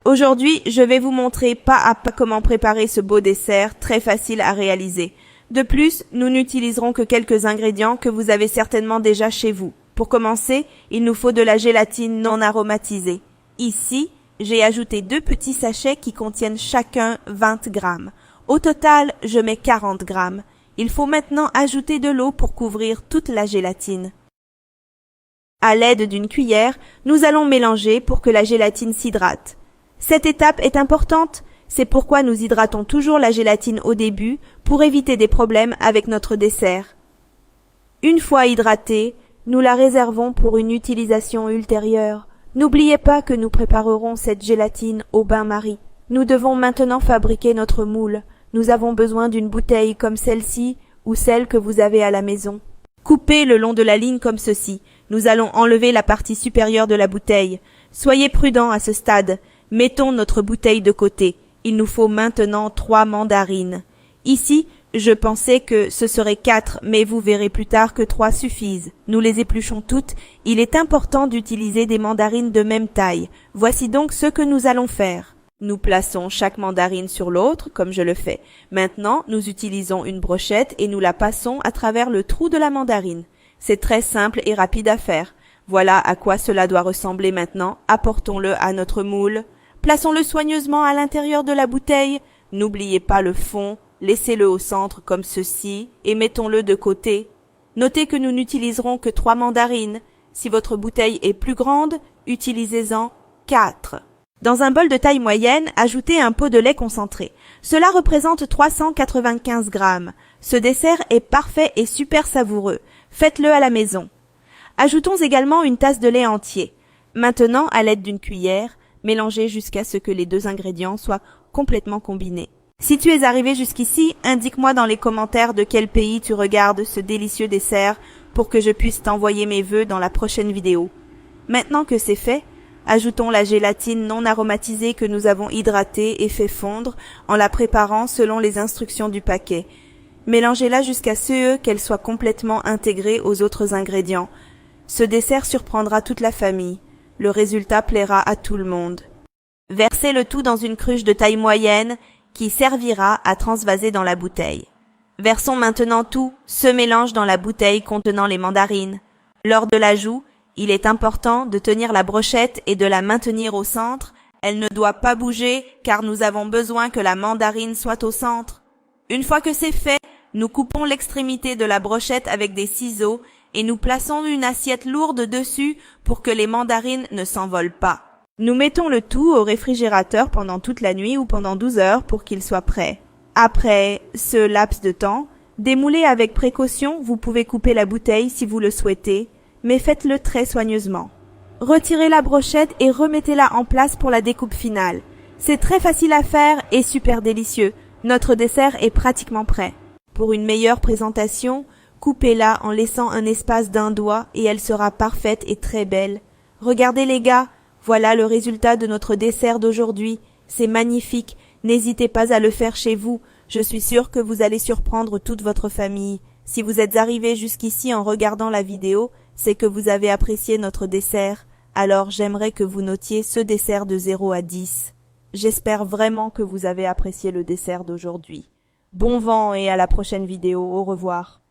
Aujourd'hui, je vais vous montrer pas à pas comment préparer ce beau dessert très facile à réaliser. De plus, nous n'utiliserons que quelques ingrédients que vous avez certainement déjà chez vous. Pour commencer, il nous faut de la gélatine non aromatisée. Ici, j'ai ajouté 2 petits sachets qui contiennent chacun 20 grammes. Au total, je mets 40 grammes. Il faut maintenant ajouter de l'eau pour couvrir toute la gélatine. À l'aide d'une cuillère, nous allons mélanger pour que la gélatine s'hydrate. Cette étape est importante, c'est pourquoi nous hydratons toujours la gélatine au début pour éviter des problèmes avec notre dessert. Une fois hydratée, nous la réservons pour une utilisation ultérieure. N'oubliez pas que nous préparerons cette gélatine au bain-marie. Nous devons maintenant fabriquer notre moule. Nous avons besoin d'une bouteille comme celle-ci ou celle que vous avez à la maison. Coupez le long de la ligne comme ceci. Nous allons enlever la partie supérieure de la bouteille. Soyez prudents à ce stade. Mettons notre bouteille de côté. Il nous faut maintenant 3 mandarines. Ici, je pensais que ce serait 4, mais vous verrez plus tard que 3 suffisent. Nous les épluchons toutes. Il est important d'utiliser des mandarines de même taille. Voici donc ce que nous allons faire. Nous plaçons chaque mandarine sur l'autre, comme je le fais. Maintenant, nous utilisons une brochette et nous la passons à travers le trou de la mandarine. C'est très simple et rapide à faire. Voilà à quoi cela doit ressembler maintenant. Apportons-le à notre moule. Plaçons-le soigneusement à l'intérieur de la bouteille. N'oubliez pas le fond. Laissez-le au centre comme ceci et mettons-le de côté. Notez que nous n'utiliserons que 3 mandarines. Si votre bouteille est plus grande, utilisez-en 4. Dans un bol de taille moyenne, ajoutez un pot de lait concentré. Cela représente 395 grammes. Ce dessert est parfait et super savoureux. Faites-le à la maison. Ajoutons également une tasse de lait entier. Maintenant, à l'aide d'une cuillère, mélangez jusqu'à ce que les 2 ingrédients soient complètement combinés. Si tu es arrivé jusqu'ici, indique-moi dans les commentaires de quel pays tu regardes ce délicieux dessert pour que je puisse t'envoyer mes vœux dans la prochaine vidéo. Maintenant que c'est fait, ajoutons la gélatine non aromatisée que nous avons hydratée et fait fondre en la préparant selon les instructions du paquet. Mélangez-la jusqu'à ce qu'elle soit complètement intégrée aux autres ingrédients. Ce dessert surprendra toute la famille. Le résultat plaira à tout le monde. Versez le tout dans une cruche de taille moyenne qui servira à transvaser dans la bouteille. Versons maintenant tout ce mélange dans la bouteille contenant les mandarines. Lors de l'ajout, il est important de tenir la brochette et de la maintenir au centre. Elle ne doit pas bouger car nous avons besoin que la mandarine soit au centre. Une fois que c'est fait, nous coupons l'extrémité de la brochette avec des ciseaux et nous plaçons une assiette lourde dessus pour que les mandarines ne s'envolent pas. Nous mettons le tout au réfrigérateur pendant toute la nuit ou pendant 12 heures pour qu'il soit prêt. Après ce laps de temps, démoulez avec précaution, vous pouvez couper la bouteille si vous le souhaitez, mais faites-le très soigneusement. Retirez la brochette et remettez-la en place pour la découpe finale. C'est très facile à faire et super délicieux. Notre dessert est pratiquement prêt. Pour une meilleure présentation, coupez-la en laissant un espace d'1 doigt et elle sera parfaite et très belle. Regardez les gars, voilà le résultat de notre dessert d'aujourd'hui. C'est magnifique. N'hésitez pas à le faire chez vous. Je suis sûre que vous allez surprendre toute votre famille. Si vous êtes arrivé jusqu'ici en regardant la vidéo, c'est que vous avez apprécié notre dessert. Alors j'aimerais que vous notiez ce dessert de 0 à 10. J'espère vraiment que vous avez apprécié le dessert d'aujourd'hui. Bon vent et à la prochaine vidéo. Au revoir.